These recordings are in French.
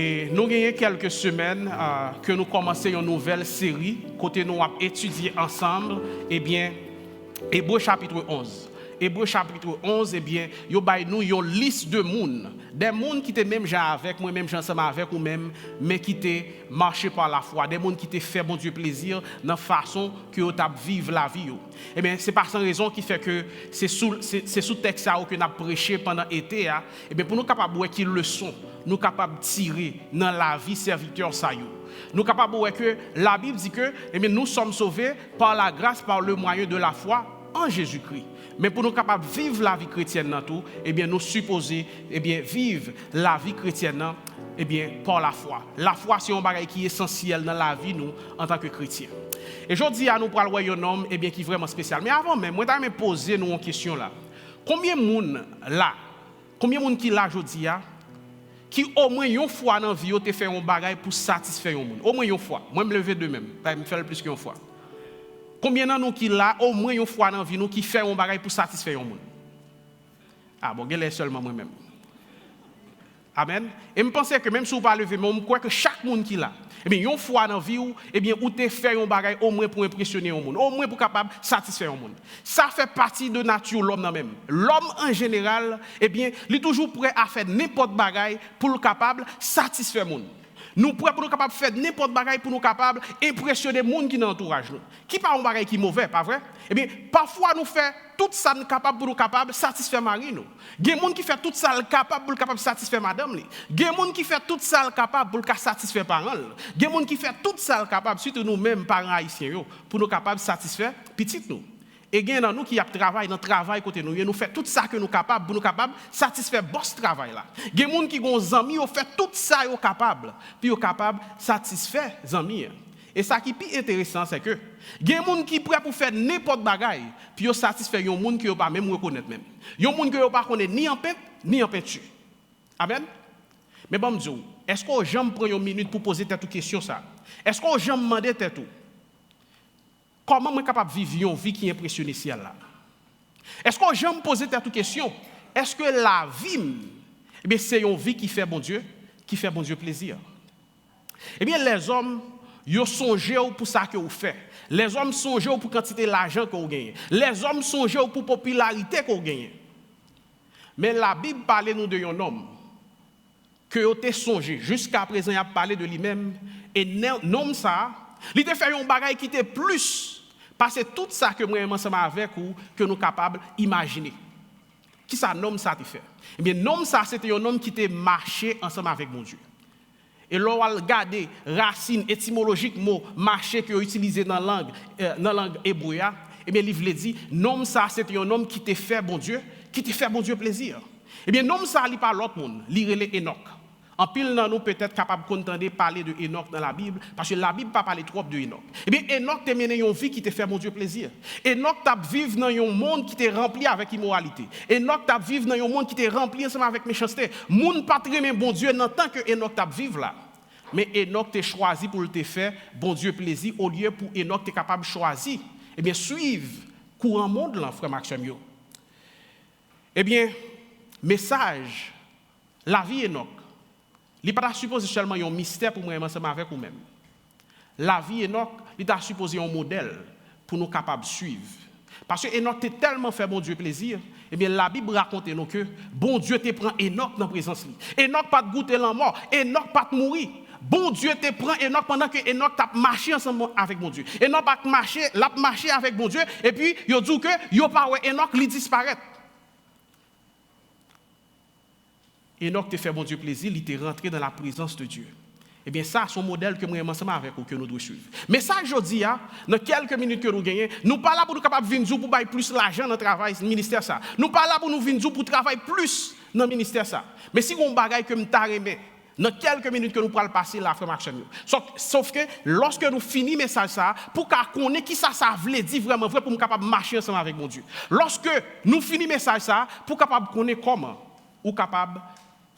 Et nous avons quelques semaines que nous commençons une nouvelle série, côté nous avons étudié ensemble, Hébreux chapitre 11. Hébreux chapitre 11, yo bay nous une liste de monde, des monde qui étaient même avec moi, même ensemble avec ou même, mais qui étaient marché par la foi, des monde qui étaient fait bon Dieu plaisir dans la façon que vous vivre la vie. C'est par cette raison qui fait que c'est sous texte que nous avons prêché pendant l'été, pour nous capables de voir quelle leçon nous capables de tirer dans la vie serviteur ça yo. Nous capables de voir que la Bible dit que nous sommes sauvés par la grâce, par le moyen de la foi en Jésus-Christ. Mais pour nous capables de vivre la vie chrétienne dans tout, nous supposons vivre la vie chrétienne par la foi. La foi, c'est un bagage qui est essentiel dans la vie nous en tant que chrétiens. Et aujourd'hui, nous parlons d'un homme qui est vraiment spécial. Mais avant même, moi je vais poser nous une question là. Combien de monde là, combien de monde qui là aujourd'hui qui au moins une fois dans la vie te fait un bagage pour satisfaire un monde? Au moins une fois. Moi je me lever de même, pas me faire plus qu'une fois. Combien de nous qui là au moins une fois dans la vie nous qui fait un bagage pour satisfaire un monde? Ah bon, c'est seulement moi-même. Amen. Et je pense que même si vous ne pas lever, mais je crois que chaque monde qui là, une fois dans la vie, ou te fait un bagage au moins pour impressionner un monde, au moins pour capable satisfaire un monde. Ça fait partie de nature l'homme même. L'homme en général, il est toujours prêt à faire n'importe bagage pour le capable satisfaire le monde. Nous prêts pour nous capables faire n'importe bagage pour nous capables impressionner les gens qui nous entourent. Qui pas un bagage qui est mauvais, pas vrai? Parfois nous fait tout ça capable pour nous capables satisfaire mari nous. Il y a des gens qui fait tout ça capable pour capable satisfaire madame li. Il y a des gens qui fait tout ça capable pour satisfaire parents. Il y a des gens qui fait tout ça capable surtout nous mêmes parents haïtiens pour nous capables satisfaire petit nous. Et il y a nous qui travaillent dans le travail côté nous, nous fait tout ça que nous capables pour nous capables satisfaire boss travail là. Il y a des gens qui ont des amis, fait tout ça yo capable, puis yo capable satisfaire les amis. Et ça qui est plus intéressant c'est que il y a des gens qui prêt pour faire n'importe bagaille, puis yo satisfaire yon monde qui yo pas même reconnaître même. Yon monde que yo pas connaît ni en peintre ni en peinture. Amen. Mais bon Dieu, est-ce qu'on jamais prend une minute pour poser cette question ça? Est-ce qu'on jamais demander tout? Comment je suis capable de vivre une vie qui impressionne ciel là? Est-ce que je me pose cette question? Est-ce que la vie, c'est une vie qui fait bon Dieu plaisir? Les hommes, ils songent pour ça que vous faites. Les hommes songent pour la quantité d'argent que vous gagnez. Les hommes songent pour la popularité que vous gagnez. Mais la Bible parle nous d'un homme que vous avez songé. Jusqu'à présent, il a parlé de lui-même. Et l'homme ça, il a fait un bagage qui était plus. Parce que tout ça que moi ensemble avec vous que nous capables d'imaginer. Qui ça nomme ça te fait? Nomme ça c'était un homme qui était marché ensemble avec mon Dieu. Et là on va regarder racine étymologique mot marché que utilisé dans la langue hébreu, livre le dit nomme ça c'était un homme qui te fait bon Dieu, plaisir. Nomme ça li pas l'autre monde, li relé Enoch. En pile, nous peut-être capable de parler de Enoch dans la Bible, parce que la Bible ne parle pas trop de Enoch. Enoch t'a mené une vie qui te fait mon Dieu plaisir. Enoch t'a vécu dans un monde qui t'est rempli avec immoralité. Enoch t'a vécu dans un monde qui t'est rempli ensemble avec méchanceté. Moun pas très bien bon Dieu dans tant que Enoch t'a vécu là. Mais Enoch t'a choisi pour te faire bon Dieu plaisir au lieu pour Enoch t'es capable de choisir. Suivre courant monde là, frère Maxime. Message, la vie Enoch. Il n'est pas supposé seulement un mystère pour moi ensemble avec vous-même. La vie Enoch, il est supposé un modèle pour nous capables de suivre. Parce que Enoch t'a tellement fait bon Dieu plaisir, la Bible raconte nous que bon Dieu te prend Enoch dans la présence. Enoch pas de goûter la mort, Enoch pas de mourir. Bon Dieu te prend Enoch pendant que Enoch t'a marché ensemble avec mon Dieu. Enoch pas marché avec mon Dieu et puis il dit que yo pas Enoch lui disparaît. Enoch te fait bon Dieu plaisir, il était rentré dans la présence de Dieu. Ça, c'est un modèle que nous ensemble avec vous que nous devons suivre. Mais ça, aujourd'hui, dans quelques minutes que nous gagnons, nous ne parlons pas pour nous capables de venir pour gagner plus l'argent dans le travail, dans le ministère. Nous ne parlons pas pour nous venir pour travailler plus dans le ministère. Mais si on bagaille que nous t'arrêtons, dans quelques minutes que nous pourrons passer là, frère Maxime. Sauf que lorsque nous finissons le message, pour qu'on ait qui ça veut dire vraiment vrai pour nous capables de marcher ensemble avec mon Dieu. Lorsque nous finissons le message, pour capable qu'on ait comment, ou capable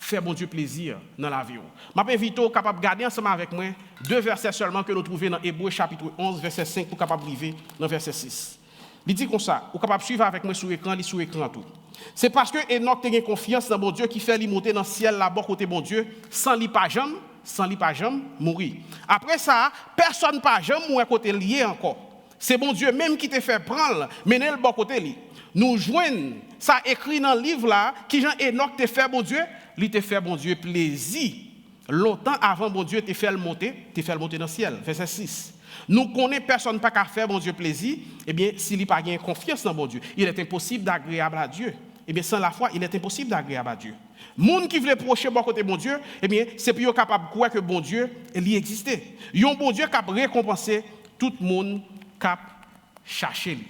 faire bon Dieu plaisir dans l'avion. Je m'invite à capable de garder ensemble avec moi 2 versets seulement que nous trouvons dans Hébreux chapitre 11, verset 5 pour capable arriver dans verset 6. Il dit comme ça, vous capable suivre avec moi sur l'écran, tout. C'est parce que Enoch a confiance dans bon Dieu qui fait lui monter dans le ciel là-bas côté bon Dieu, sans lui pas jamais sans lui pas jamais mourir. Après ça, personne pas jamais mourir côté lié encore. C'est bon Dieu même qui te fait prendre, mener le bon côté li. Nous joignent ça écrit dans le livre là, qui Jean Enoch te fait bon Dieu, lui te fait bon Dieu plaisir. Longtemps avant bon Dieu te fait le monter dans le ciel. Verset 6. Nous connaissons personne pas qu'à faire bon Dieu plaisir, eh bien s'il n'y a pas confiance dans bon Dieu, il est impossible d'agréable à Dieu. Eh bien sans la foi, il est impossible d'agréable à Dieu. Monde qui veut procher bon côté bon Dieu, eh bien c'est pour capable de croire que bon Dieu il existait. Un bon Dieu capable de récompenser tout le monde cap chercher lui.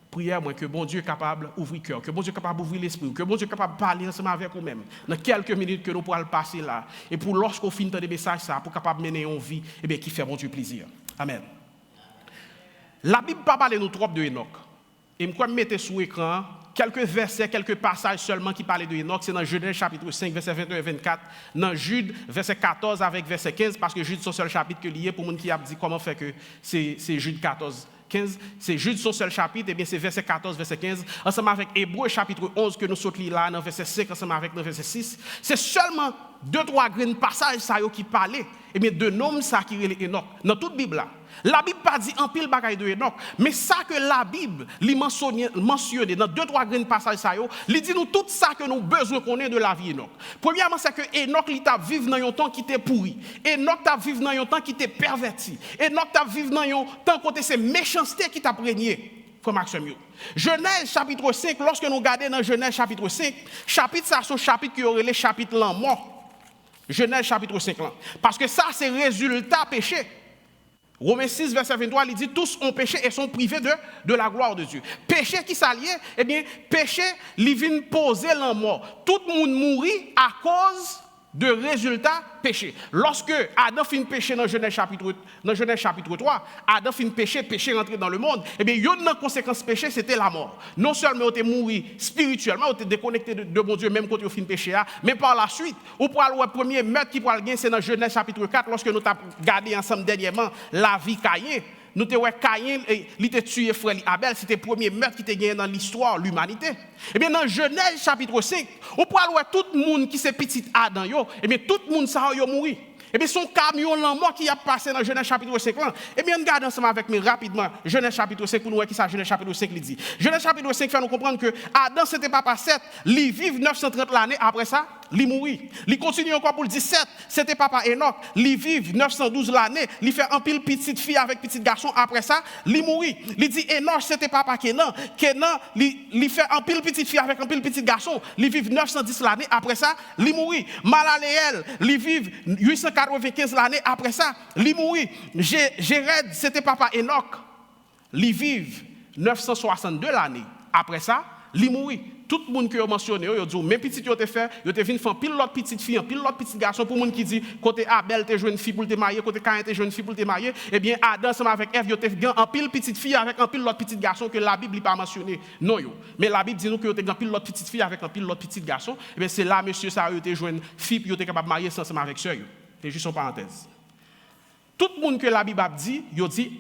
Prière moi que bon Dieu est capable d'ouvrir le cœur, que bon Dieu est capable d'ouvrir l'esprit, que bon Dieu est capable de parler ensemble avec nous-mêmes. Dans quelques minutes que nous pourrons passer là, et pour lorsqu'on finit des messages ça, pour capable mener une vie, eh bien qui fait bon Dieu plaisir. Amen. La Bible ne parle pas nous trop de Enoch. Et je vais mettre sur l'écran quelques versets, quelques passages seulement qui parlent de Enoch. C'est dans Genèse chapitre 5, verset 21 et 24. Dans Jude, verset 14 avec verset 15, parce que Jude, c'est le seul chapitre que lié pour les gens qui a dit comment faire que c'est Jude 14. 15, c'est Jude son seul chapitre, et bien c'est verset 14, verset 15, ensemble avec Hébreux chapitre 11 que nous sautons là, dans verset 5, ensemble avec dans verset 6. C'est seulement 2-3 grains passages ça qui parlaient, et bien de noms ça qui est Enoch. Dans toute Bible là, la Bible pas dit en pile bagaille de Enoch, mais ça que la Bible lui mentionne dans 2-3 grains passages ça il dit nous tout ça que nous besoin connaître de la vie Enoch. Premièrement, c'est que Enoch il t'a vivre dans un temps qui était pourri. Enoch t'a vivre dans un temps qui était perverti. Enoch t'a vivre dans un temps côté c'est méchanceté qui t'a régné. Comme Maxime. Genèse chapitre 5, lorsque nous regardons dans Genèse chapitre 5, chapitre ça c'est un chapitre qui aurait les chapitres là mort. Genèse chapitre 5 là. Parce que ça c'est résultat péché. Romains 6, verset 23, il dit tous ont péché et sont privés de la gloire de Dieu. Péché qui s'allie, eh bien, péché, il vient poser la mort. Tout le monde mourit à cause de résultats péché. Lorsque Adam finit péché dans Genèse chapitre 3, Adam finit péché rentré dans le monde, eh bien, une des conséquences péché, c'était la mort. Non seulement on était mort spirituellement, on était déconnecté de bon Dieu, même quand on finit péché, mais par la suite, on pourra le premier meurtre qui pourra le gagner, c'est dans Genèse chapitre 4, lorsque nous avons regardé ensemble dernièrement la vie Caïn. Nous avons Caïn, il a tué frère Abel, c'était le premier meurtre qui était gagné dans l'histoire de l'humanité. Et bien dans Genèse chapitre 5, on pourra voir tout le monde qui c'est petit Adam, et bien tout le monde ça a mouru. Et bien son camion là qui a passé dans Genèse chapitre 5 là, et bien regardez ensemble avec moi rapidement Genèse chapitre 5 pour nous voir qui ça Genèse chapitre 5 dit. Genèse chapitre 5 fait nous comprendre que Adam c'était papa 7, il vit 930 l'année après ça, il mourit. Il continue encore pour le 17, c'était papa Enoch, il vit 912 l'année, il fait un pile petite fille avec petit garçon après ça, il mourit. Il dit Enoch c'était papa Kenan, il fait un pile petite fille avec un pile petit garçon, il vit 910 l'année après ça, il mourit. Malaléel, il vit 895 l'année après ça, il mourit. Jéred, c'était papa Enoch, il vit 962 l'année après ça, il mourit. Tout le monde qui a mentionné, il dit même petit yo te fait, yo te vinn faire pile l'autre petite fille, pile l'autre petit garçon pour monde qui dit côté Abel te jeune fille pour te marier, côté Caïn te jeune fille pour te marier, eh bien Adam ensemble avec Ève yo te gan en pile petite fille avec un pile l'autre petit garçon que la Bible pas mentionné. Non yo. Mais la Bible dit nous que yo te gan pile l'autre petite fille avec un pile l'autre petit garçon, eh bien c'est là monsieur ça yo te jeune fille puis yo te capable marier ensemble avec sœur yo. C'est juste une parenthèse. Tout le monde que la Bible dit,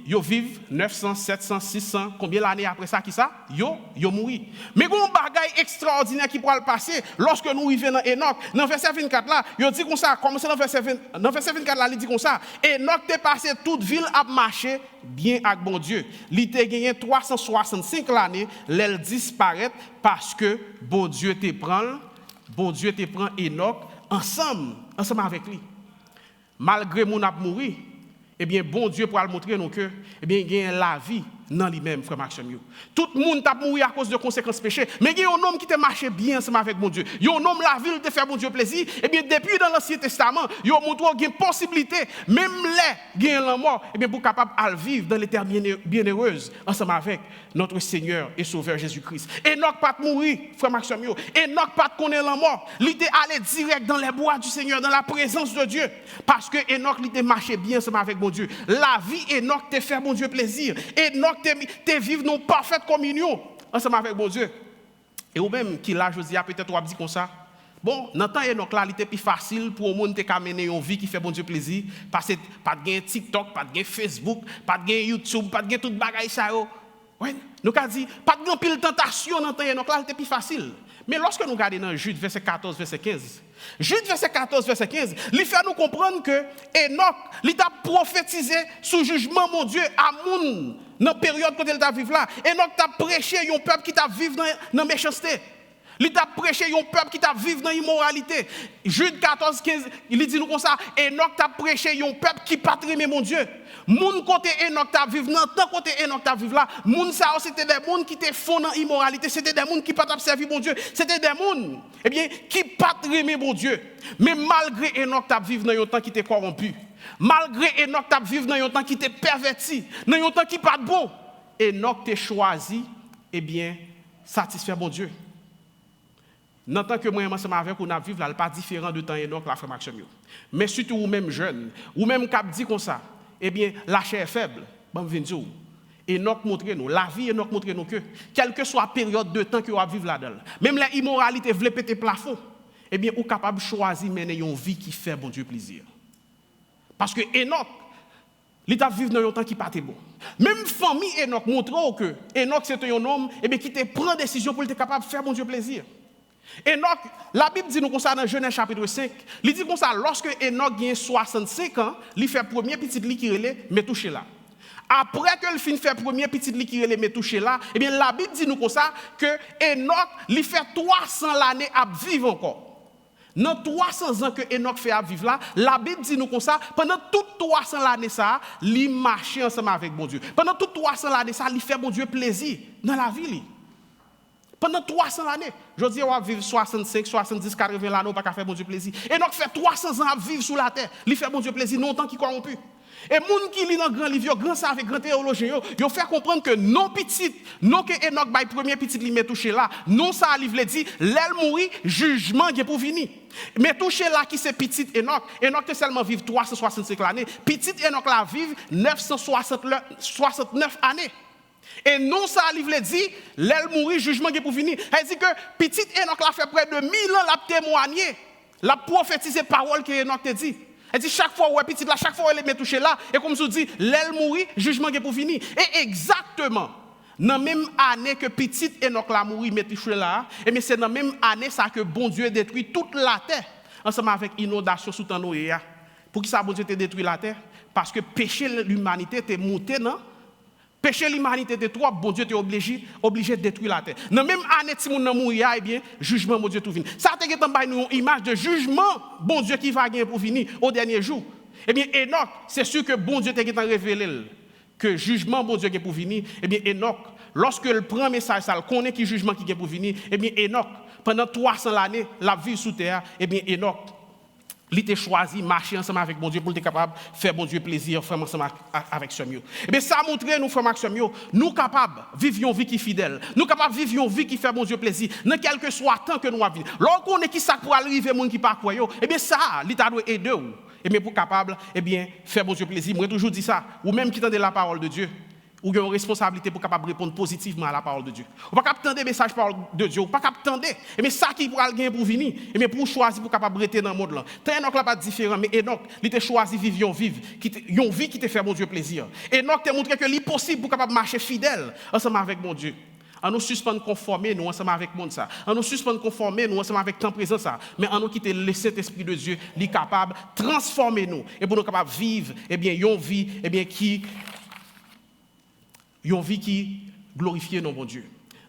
yo vivent 900, 700, 600, combien d'années après ça qui ça? Yo mouri. Mais il y a un bagage extraordinaire qui pourra le passer lorsque nous arrivons dans Enoch. Dans verset 24 là, yo dit comme ça, comme c'est dans verset 24 là, il dit comme ça, Enoch t'est passé toute ville à marcher bien avec bon Dieu. Il t'a gagné 365 l'année, l'elle disparaît parce que bon Dieu te prend Enoch ensemble avec lui. Malgré mon ap mouri, eh bien, bon Dieu pour le montrer nous que, eh bien, il y a la vie dans lui-même, frère Maxime. Tout le monde a mouru à cause de conséquences péché, mais il y a un homme qui te marché bien ensemble avec bon Dieu. Il y a un homme la ville te fait bon Dieu plaisir. Eh bien, depuis dans l'Ancien Testament, il y a une possibilité, même les gain la mort, eh bien, pour capable de vivre dans l'éternité bienheureuse ensemble avec notre Seigneur et Sauveur Jésus-Christ. Enoch pas mourir, frère Maxime. Enoch pas connaître la mort. Il était allé direct dans les bois du Seigneur, dans la présence de Dieu, parce que Enoch il était marché bien ensemble avec bon Dieu. La vie Enoch te fait bon Dieu plaisir. Enoch te vivre dans parfaite communion ensemble avec bon Dieu. Et ou même qui là, je dis, peut-être on va dire comme ça. Bon, dans le temps Enoch là, il était plus facile pour le monde de mener une vie qui fait bon Dieu plaisir. Parce que pas de TikTok, pas de Facebook, pas de YouTube, pas de tout bagage ça. Ouais, nous avons dit, pas de pile tentation dans le temps Enoch là, il était plus facile. Mais lorsque nous regardons dans Jude, verset 14, verset 15, Jude, verset 14, verset 15, il fait nous comprendre que Enoch, il a prophétisé sous jugement, mon Dieu, à moun, dans la période quand il t'a vivre là. Enoch t'a prêché un peuple qui t'a vivre dans la méchanceté. Il t'a prêché un peuple qui t'a vivre dans l'immoralité. Jude 14, 15, il dit nous comme ça, Enoch t'a prêché un peuple qui pas aimer mon Dieu. Moun côté Enoch t'a vivre, dans tant côté Enoch t'a vivre là, moun ça c'était des moun qui te font dans l'immoralité, c'était des moun qui pas servir mon Dieu, c'était des moun qui pas aimer mon Dieu. Mais malgré Enoch t'a vivre dans un temps qui était corrompu, malgré Enoch t'a vivre dans un temps qui était perverti, dans un temps qui pas bon, Enoch t'a choisi satisfaire mon Dieu. Dans tant que moi, ensemble avec vous, nous vivons là, pas différent de temps Enoch, la frère Maxime. Mais surtout, ou même jeune, ou même qui dit comme ça, la chair est faible. Bon, venez-vous. Enoch montre nous, la vie Enoch montre nous que, quelle que soit la période de temps que vous vivez là-dedans, même la immoralité veut péter plafond, vous êtes capable de choisir mener une vie qui fait bon Dieu plaisir. Parce que Enoch, il a vécu dans un temps qui pas bon. Même famille Enoch montre que Enoch c'est un homme qui te prend décision pour être capable de faire bon Dieu plaisir. Enoch, la Bible dit nous comme ça dans Genèse chapitre 5, il dit comme ça, lorsque Enoch gagne 65 ans, il fait premier petit lit qui relait, mais touché là. Après que le fin fait premier petit lit qui relait, mais touché là, la Bible dit nous comme ça, que Enoch, il fait 300 l'année à vivre encore. Dans 300 ans que Enoch fait à vivre là, la Bible dit nous comme ça, pendant toutes 300 l'année ça, il marche ensemble avec bon Dieu. Pendant toutes 300 l'année ça, il fait bon Dieu plaisir dans la vie. Pendant 300 années, je dis, on va vivre 65, 70, 80 l'année, on va pas faire bon Dieu plaisir. Et donc, fait 300 ans à vivre sous la terre, il fait bon Dieu plaisir, non tant qu'il corrompu. Et les gens qui lisent dans grand livre, grand ça avec grand théologien, ils fait comprendre que non petit, non que Enoch by premier petit limite touché là, non ça livre dit, l'aile mourir, jugement est pour venir. Mais touché là qui c'est petit Enoch, Enoch te seulement vivre 365 l'année, petit Enoch là vive 969 années. Et non, ça livre dit, l'aile mourir, jugement est pour venir. Elle dit que petit Enoch l'a fait près de 1000 ans, l'a témoigné, l'a prophétisé parole que Enoch te dit. Elle dit chaque fois où est petit là, chaque fois où elle est touché là, et comme je dis, l'aile mourir, jugement est pour venir. Et exactement, dans la même année que petit Enoch l'a mourir, mais touché là, et c'est dans la même année ça que bon Dieu détruit toute la terre, ensemble avec inondation sous temps Noé. Pour qui ça bon Dieu te détruit la terre? Parce que péché l'humanité t'est monté, non? Péché l'humanité de trop, bon Dieu t'est obligé de détruire la terre. Dans la même année, si mon amour y a, jugement, bon Dieu tout vient. Ça te fait une image de jugement, bon Dieu qui va gagner pour venir au dernier jour. Enoch, c'est sûr que bon Dieu t'a révélé que jugement, bon Dieu qui est pour venir. Enoch, lorsque le prend message, ça, connaît qui jugement qui est pour venir. Enoch, pendant 300 années, la vie sous terre, Enoch, il était choisi, marcher ensemble avec bon Dieu pour être capable de faire bon Dieu plaisir, faire ensemble avec ce mieux. Ça a montré, nous, frères Maxime, nous capables de vivre une vie qui est fidèle, nous capables de vivre une vie qui fait bon Dieu plaisir, dans quel que soit le temps que nous vivons. Lorsqu'on est qui ça pour arriver, les gens qui ne pas croire, ça, l'État doit aider. Pour capable, faire bon Dieu plaisir. Moi, j'ai toujours dit ça, ou même qui tendez la parole de Dieu. Ou une responsabilité pour capable répondre positivement à la parole de Dieu. On pas capable des messages parole de Dieu, on pas capable attendre. Mais ça qui pourra gagner pour venir, mais pour choisir pour capable rester dans le monde là. Enoch là pas différent, mais Enoch, il t'a choisi vivre une vie qui te fait bon Dieu plaisir. Enoch t'a montré que c'est possible pour capable marcher fidèle ensemble avec mon Dieu. On nous suspend conformer nous ensemble avec monde ça. On nous suspend conformer nous ensemble avec temps présent ça. Mais on nous quitter le Saint-Esprit de Dieu, il est capable de transformer nous et pour nous capable vivre une vie une vie qui glorifie nos bon Dieu.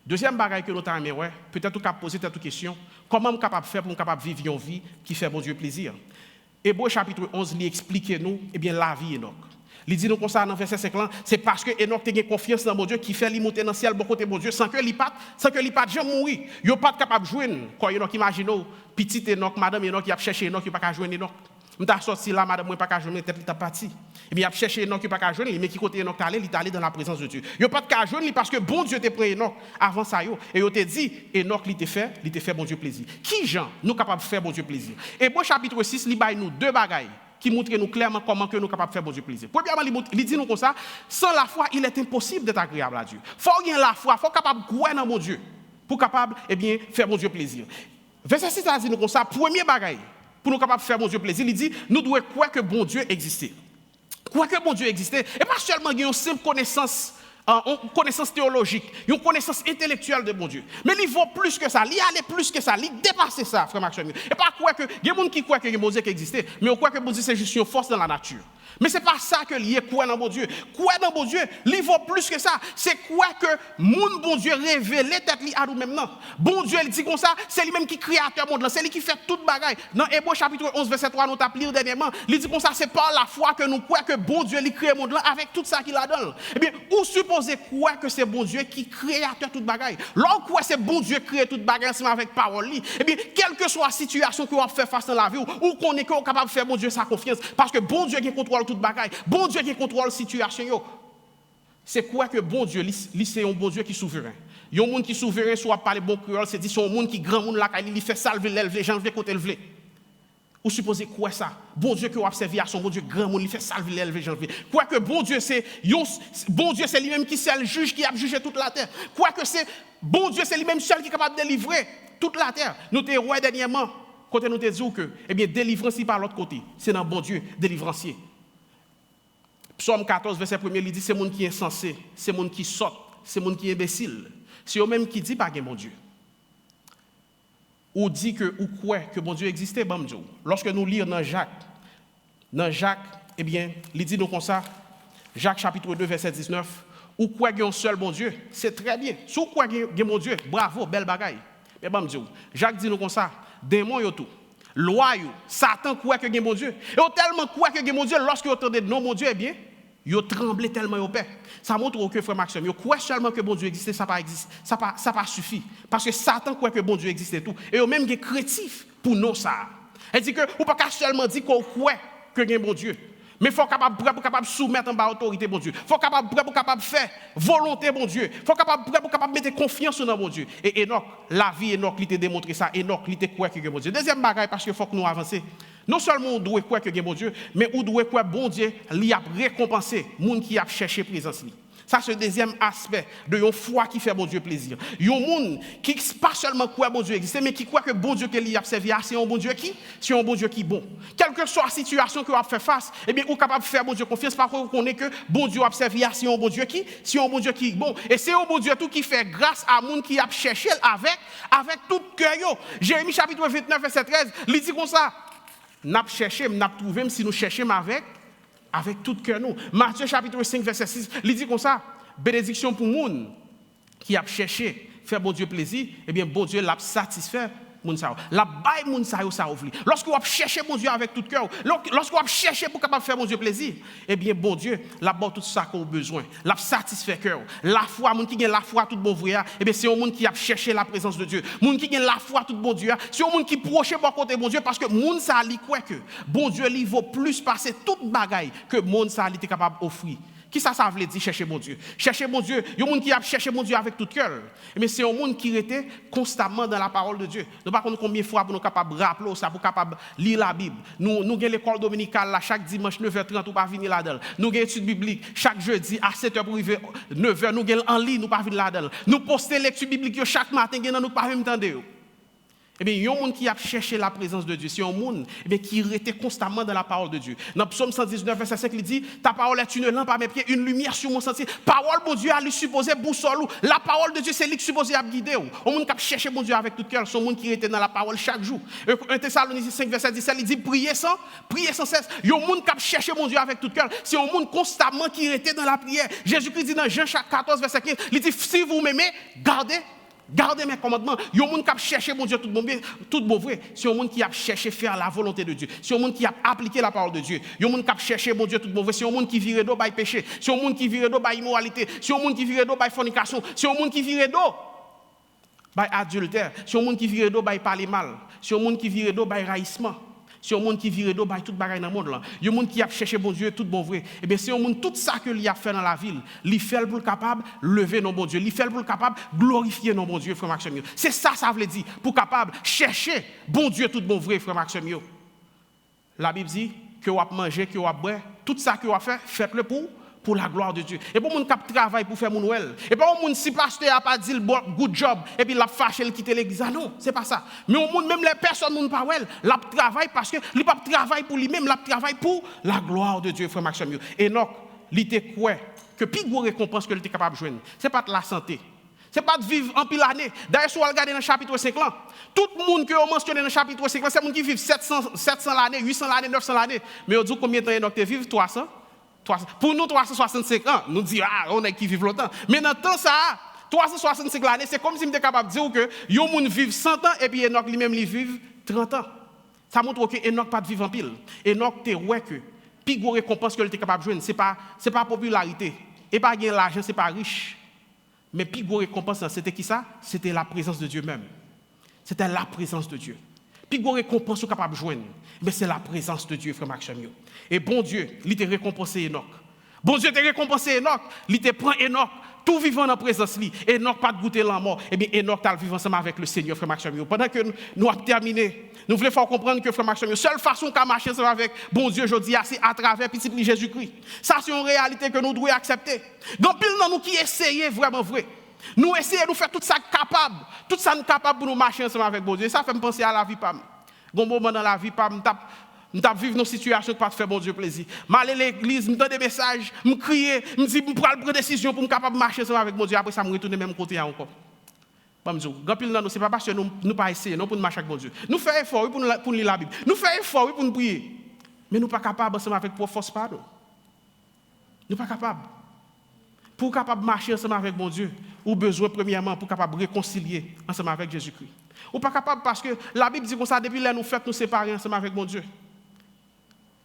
Deuxième bagaille que nous avons, peut-être qu'on poser cette question, comment nous sommes capables de faire pour nous vivre une vie qui fait bon Dieu plaisir? Hébreux chapitre 11, il explique nous la vie Enoch. Il dit nous comme ça dans verset 5 là, c'est parce que Enoch a confiance dans mon Dieu qui fait lui monter dans le ciel bon côté mon Dieu sans que lui pas jamais mourir. Il n'est pas capable de joindre. Quand Enoch imagine petit Enoch, madame Enoch, il a cherché Enoch, il pas capable de joindre Enoch. Je suis sorti là, madame, moi, pas qu'à joindre, peut-être qu'il est parti. Et bien, il a cherché Enoch, il n'a pas qu'à joindre, mais qui côté Enoch il est allé dans la présence de Dieu. Il n'a pas qu'à joindre parce que bon Dieu t'a pris Enoch avant ça. Et il t'a dit, Enoch, il t'a fait bon Dieu plaisir. Qui, Jean, nous capables de faire bon Dieu plaisir? Et bon, chapitre 6, il baille nous deux bagailles qui montrent nous clairement comment que nous capables de faire bon Dieu plaisir. Premièrement, il dit nous comme ça, sans la foi, il est impossible d'être agréable à Dieu. Il faut gagner la foi, il faut capable de croire dans mon Dieu pour capable, faire bon Dieu plaisir. Verset 6, il dit nous comme ça, premier bagaille. Pour nous capables de faire bon Dieu plaisir, il dit, nous devons croire que bon Dieu existait. Croire que bon Dieu existait, et pas seulement une simple connaissance une connaissance théologique, une connaissance intellectuelle de bon Dieu. Mais il vaut plus que ça, il allait plus que ça, il dépassait ça, frère Maxime. Et pas quoi que, il y a des gens qui croient que bon Dieu existait, mais on croit que bon Dieu c'est juste une force dans la nature. Mais ce n'est pas ça que lié quoi dans bon Dieu. Quoi dans bon Dieu, il vaut plus que ça. C'est quoi que mon bon Dieu révèle tête à nous-mêmes. Bon Dieu, il dit comme ça, c'est lui-même qui créateur monde, c'est lui qui fait toute bagaille. Dans Hébreux chapitre 11, verset 3, nous t'appelons dernièrement, il dit comme ça, c'est par la foi que nous croyons que bon Dieu, il crée le monde là avec tout ça qu'il a donné. Eh bien, vous supposez quoi que c'est bon Dieu qui créateur toute bagaille. Lorsque c'est bon Dieu qui crée toute bagaille ensemble avec parole, eh bien, quelle que soit la situation que vous faites face dans la vie, ou qu'on est capable de faire bon Dieu sa confiance, parce que bon Dieu qui contrôle toute bagaille, bon Dieu qui contrôle la situation. C'est quoi que bon Dieu, c'est un bon Dieu qui est souverain. Il y a un monde qui est souverain, soit par les bons créoles, c'est dit, c'est un monde qui grand monde là, il fait salver l'élève, les gens veulent côté le. Vous supposez quoi ça? Bon Dieu que vous observez à son bon Dieu grand monde, il fait salver l'élève, les gens veulent. Quoi que bon Dieu, c'est lui-même qui c'est le juge qui a jugé toute la terre. Quoi que c'est bon Dieu, c'est lui-même seul qui est capable de délivrer toute la terre. Nous t'es roi dernièrement, quand nous te disons que, eh bien, délivrance par l'autre côté, c'est dans bon Dieu, délivrance. Psaume 14, verset 1, il dit c'est monde qui est insensé, c'est monde qui saute, c'est monde qui est imbécile. C'est eux-mêmes qui disent pas que bon Dieu. Ou dit que ou quoi que bon Dieu existait, bon Dieu. Lorsque nous lisons dans Jacques, eh bien, il dit nous comme ça, Jacques chapitre 2, verset 19, ou quoi qu'il y a un seul bon Dieu, c'est très bien. Si ou quoi qu'il y a bon Dieu, bravo, belle bagaille. Mais bon Dieu, Jacques dit nous comme ça, démon yo tout. Loi yo, Satan croit que bon Dieu. Et on tellement croit que bon Dieu lorsque vous entendez non mon Dieu, eh bien, yo tremblé tellement yo peur. Ça montre que frère Maxime, yo croit seulement que bon Dieu existe, ça pas existe, ça pas suffit parce que Satan croit que bon Dieu existe et tout. Et eux même qui créatif pour nous ça. Elle dit que ou pas seulement dire qu'on croit que bon Dieu. Mais il faut capable soumettre en bas autorité bon Dieu. Il faut capable faire volonté bon Dieu. Il faut capable mettre confiance dans bon Dieu. Et Enoch, la vie Enoch, il t'a démontré ça. Enoch, il t'a croire que bon Dieu. Deuxième bagaille parce qu'il faut que nous avancions. Non seulement on doit croire que bon Dieu, mais on doit croire bon Dieu, il a récompensé les gens qui a cherché présence. Ça, c'est le deuxième aspect de une foi qui fait bon Dieu plaisir. Il y a des gens qui ne pas seulement croient que bon Dieu existe, mais qui croient que bon Dieu qu'il a servi, c'est un bon Dieu qui est bon. Quelle que soit la situation que vous fait face, eh bien, vous êtes capable de faire bon Dieu confiance parce que vous connaissez que bon Dieu a servi, c'est un bon Dieu qui est bon. Et c'est un bon Dieu tout qui fait grâce à gens qui a cherché avec tout cœur. Jérémie chapitre 29, verset 13, il dit comme ça, n'a cherché, n'a trouvé, si nous cherchons avec tout cœur nous. Matthieu chapitre 5, verset 6, il dit comme ça, bénédiction pour les gens qui a cherché faire bon Dieu plaisir, eh bien bon Dieu l'a satisfait moun sa. La baille moun sa yo ça ouvri. Lorsque vous cherchez bon Dieu avec tout cœur, lorsque vous cherchez pour capable faire bon Dieu plaisir, eh bien bon Dieu l'a bon tout ça qu'on a besoin, l'a satisfait cœur. La foi, moun qui gagne la foi tout bon vrai, eh bien c'est un monde qui a cherché la présence de Dieu. Moun qui gagne la foi tout bon Dieu, c'est un monde qui proche bon côté bon Dieu parce que moun sa li quoi que bon Dieu lui vaut plus passer toute bagaille que moun sa li était capable offrir. Qui ça veut dire chercher mon Dieu? Chercher mon Dieu, il y a des gens qui a cherché mon Dieu avec tout cœur. Mais c'est un monde qui était constamment dans la parole de Dieu. Nous ne savons pas combien de fois pour nous capables de rappeler ça, pour capable lire la Bible. Nous avons l'école dominicale là, chaque dimanche 9h30, nous pas venir là-dedans. Nous avons l'étude biblique chaque jeudi à 7h pour arriver 9h, nous avons en ligne, nous pas venir là-dedans. Nous postons l'étude biblique chaque matin, nous pas même entendre. Eh bien, il y a un monde qui a cherché la présence de Dieu. C'est un monde qui était constamment dans la parole de Dieu. Dans Psaume 119, verset 5, il dit, ta parole est une lampe à mes pieds, une lumière sur mon sentier. Parole, mon Dieu, a lui supposé boussole. La parole de Dieu, c'est lui qui supposé à guider. Un monde qui a cherché mon Dieu avec tout cœur. C'est un monde qui était dans la parole chaque jour. 1 Thessaloniciens 5, verset 17, il dit, priez sans cesse. Il y a un monde qui a cherché mon Dieu avec tout cœur. C'est un monde constamment qui était dans la prière. Jésus-Christ dit dans Jean 14, verset 15, il dit, si vous m'aimez, gardez mes commandements. Il y a un monde qui a cherché mon Dieu tout bon vrai. C'est un monde qui a cherché faire la volonté de Dieu. C'est un monde qui a appliqué la parole de Dieu. Il y a un monde qui a cherché mon Dieu tout bon vrai. C'est un monde qui vire d'eau par péché. C'est un monde qui vire d'eau par immoralité. C'est un monde qui vire d'eau par fornication. C'est un monde qui vire d'eau par adultère. C'est un monde qui vire d'eau par parler mal. C'est un monde qui vire d'eau par raïssement. C'est un monde qui vire d'eau, tout bagaille dans le monde là. Il y a un monde qui a cherché bon Dieu, tout bon vrai. Eh bien, c'est un monde, tout ça que lui a fait dans la ville, il fait pour capable lever nos bon Dieu, il fait pour capable glorifier nos bon Dieu, frère Maxime. C'est ça veut dire, pour capable chercher bon Dieu, tout bon vrai, frère Maxime. La Bible dit que vous avez mangé, que vous avez boire, tout ça que vous avez fait, faites-le pour la gloire de Dieu. Et pour mon cap travail pour faire mon Noël. Et pas mon si pasteur a pas dit good job et puis l'a fâché il quitter l'église. Non, c'est pas ça. Mais au monde même les personnes moun pas wel, l'a travail parce que il pas travail pour lui-même, l'a travail pour la gloire de Dieu frère Maxime. Enoch, il était quoi que plus gros récompense que tu es capable de joindre, ce n'est pas de la santé. Ce n'est pas de vivre en pile année. D'ailleurs, si vous regardez dans le chapitre 5, là, tout le monde que vous mentionnez dans le chapitre 5, c'est le monde qui vit 700 l'année, 800 l'année, 900 l'année. Mais vous dites combien de temps Enoch te vivre 300? Pour nous, 365 ans. Nous disons, on est qui vivent longtemps. Mais dans le temps, ça, 365 l'année, c'est comme si je suis capable de dire que les gens vivent 100 ans et puis Enoch lui-même, il vit 30 ans. Ça montre que Enoch pas de vivre en pile. Enoch, tu vois que plus gros récompense que tu es capable de joindre, ce n'est pas popularité. Et pas gagner l'argent, ce n'est pas riche. Mais plus gros récompense, c'était qui ça? C'était la présence de Dieu même. C'était la présence de Dieu. Plus gros récompense que capable de joindre, mais c'est la présence de Dieu, frère Maxime. Et bon Dieu, il t'a récompensé Enoch. Bon Dieu t'a récompensé Enoch, il te prend Enoch, tout vivant dans la présence lui. Enoch pas de goûter la mort. Eh bien, Enoch t'a vivre ensemble avec le Seigneur, frère Maxime. Pendant que nous avons terminé, nous voulons faire comprendre que frère Maxime, seule façon qu'à marcher ensemble avec bon Dieu aujourd'hui, c'est à travers petit Jésus-Christ. Ça, c'est une réalité que nous devons accepter. Donc, pile dans nous qui essayons vraiment vrai. Nous essayons de faire tout ça capable, tout ça capable pour nous marcher ensemble avec bon Dieu. Ça fait me penser à la vie, pam. Bon moment dans la vie, pam, je vivre dans une situation qui ne faire bon Dieu plaisir. Je aller à l'église, je donne des messages, je crie, je dis, je prends une décision pour me capable marcher ensemble avec mon Dieu. Après ça, je retourne même côté encore. Ce n'est pas parce que nous ne pas essayer, non pour nous marcher avec mon Dieu. Nous faisons effort pour lire la Bible. Nous faisons effort pour nous prier. Mais nous ne sommes pas capables ensemble avec pour force pardon. Nous ne sommes pas capables. Pour capable marcher ensemble avec mon Dieu, ou besoin premièrement pour capable réconcilier ensemble avec Jésus-Christ. Ou pas capable parce que la Bible dit comme ça depuis là nous fait nous séparer ensemble avec mon Dieu.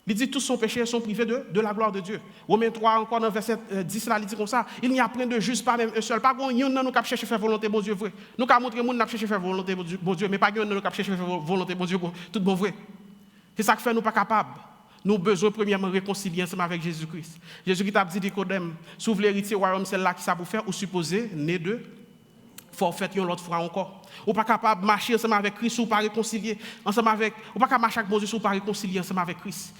Il dit tous son péché sont privés de la gloire de Dieu. Romains 3 encore dans verset 10 là il dit comme ça, il n'y a point de juste pas même un seul. Pas qu'on y en nous cap chercher faire volonté bon Dieu vrai. Nous cap montrer monde n'a chercher faire volonté bon Dieu, mais pas qu'on nous cap chercher faire volonté bon Dieu tout bon vrai. C'est ça qui fait nous pas capables. Nous avons besoin premièrement réconcilier ensemble avec Jésus-Christ. Jésus-Christ a dit Nicodème, si vous voulez hériter au royaume, c'est là qui ça vous faire ou supposer né de forfait une autre fois encore. Ou pas capable de marcher ensemble avec Christ ou pas réconcilier ensemble avec ou pas capable marcher avec Dieu ou pas réconcilier ensemble avec Christ.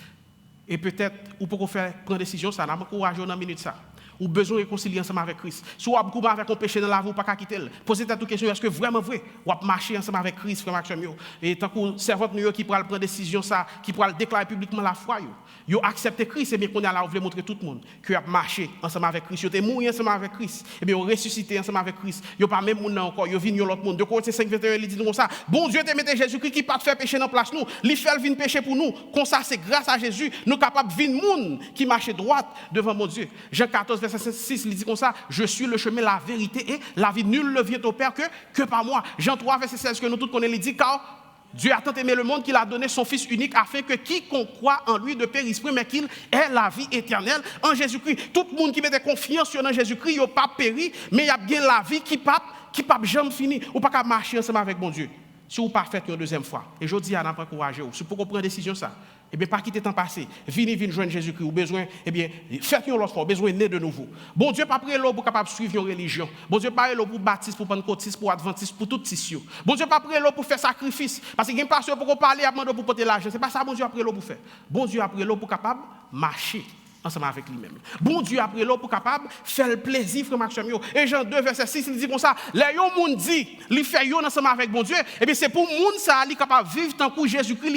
Et peut-être ou pour faire prendre décision ça, n'a pas courage dans une minute ça. Ou besoin de réconcilier ensemble avec Christ. Si vous avez avec un péché dans la vie, vous pas quitter. Posez-vous toute question, est-ce que vraiment vrai, vous avez marché ensemble avec Christ, frère Maxime, et tant que servant qui pourra prendre décision ça, qui pourra déclarer publiquement la foi, vous acceptez Christ, et bien qu'on a là, vous voulez montrer tout le monde que vous avez marché ensemble avec Christ, vous êtes mort ensemble avec Christ, et bien vous ressuscité ensemble avec Christ, vous pas même monde encore, vous venez l'autre monde. De Corinthiens 5:21, il dit comme ça, bon Dieu te mette Jésus-Christ qui pas de faire péché dans place nous, il fait venir péché pour nous. Comme ça c'est grâce à Jésus, nous capables de venir monde qui marche droite devant mon Dieu. Jean 14 verset 6, il dit comme ça, je suis le chemin, la vérité et la vie. Nul ne vient au Père que par moi. Jean 3 verset 16 que nous tous connaissons, il dit car Dieu a tant aimé le monde qu'il a donné son Fils unique afin que quiconque croit en lui ne périsse point, mais qu'il ait la vie éternelle en Jésus-Christ. Tout le monde qui met confiance en Jésus-Christ, il n'a pas péri, mais il y a bien la vie qui ne jamais fini. Ou pas qu'à marcher ensemble avec mon Dieu. Si vous ne pas fait une deuxième fois. Et je dis à n'a pas encouragé. Si vous prendre une décision ça, eh bien, pas quitter le temps passé. Venez joindre Jésus-Christ. Ou besoin, eh bien, faites une autre fois. Besoin de naître de nouveau. Bon Dieu, pas prêt là pour capable suivre une religion. Bon Dieu, pas là pour baptiste, pour pentecôtiste, pour adventiste, pour tout tissio. Bon Dieu, pas prêt là pour faire sacrifice. Parce qu'il y a un pasteur pour parler, à demander pour porter l'argent. C'est pas ça, bon Dieu, après là pour faire. Bon Dieu, après là pour capable marcher ensemble avec lui-même. Bon Dieu après l'eau pour capable faire le plaisir frère Maxime. Et Jean 2 verset 6 il dit comme ça, les gens monde dit, il fait yon ensemble avec bon Dieu, et bien c'est pour monde ça il capable vivre tant que Jésus-Christ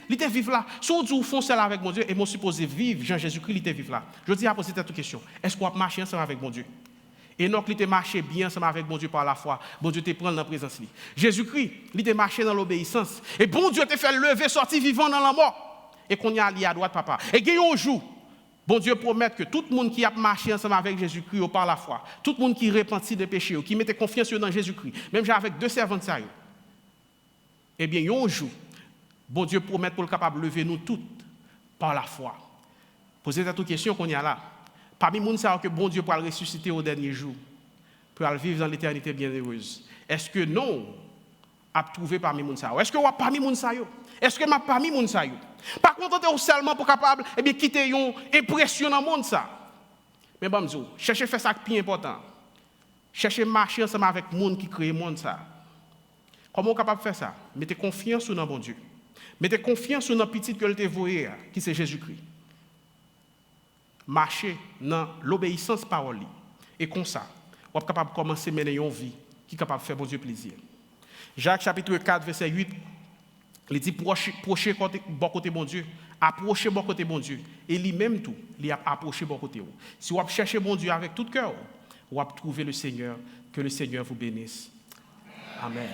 il était vivre là. Si vous font cela avec mon Dieu et moi supposé vivre Jean Jésus-Christ il était vivre là. Je dis à poser cette question, est-ce qu'on va marcher ensemble avec mon Dieu? Et donc, il était marché bien ensemble avec bon Dieu par la foi. Bon Dieu te prend dans la présence. Jésus-Christ, il était marché dans l'obéissance. Et bon Dieu te fait lever, sortir vivant dans la mort. Et qu'on y a allié à droite, papa. Et qu'il y a un jour, bon Dieu promet que tout le monde qui a marché ensemble avec Jésus-Christ par la foi, tout le monde qui repentit des péchés, qui mettait confiance dans Jésus-Christ, même avec deux servants de ça, eh bien, il y a un jour, bon Dieu promet pour le capable de lever nous toutes par la foi. Posez cette question qu'on y a là. Parmi les gens que bon Dieu pourra le ressusciter au dernier jour, pour le vivre dans l'éternité bienheureuse. Est-ce que non, a trouvé parmi les gens? Est-ce que vous parmi les gens? Est-ce que je parmi les gens? Par contre, vous seulement pour capable de quitter un impressionnant monde ça. Mais bon, cherchez faire ça qui est important. Cherchez marcher ensemble avec les gens qui créent le monde ça. Comment vous capable de faire ça? Mettez confiance dans bon Dieu. Mettez confiance dans le petit que vous voyez, qui c'est Jésus-Christ. Marcher dans l'obéissance parole. Et comme ça, vous êtes capable de commencer à mener une vie qui est capable de faire bon Dieu plaisir. Jacques chapitre 4, verset 8, Il dit procher bon côté bon Dieu, approcher bon côté bon Dieu. Et lui-même tout, il a approché bon côté. Si vous cherchez bon Dieu avec tout cœur, vous allez trouver le Seigneur. Que le Seigneur vous bénisse. Amen.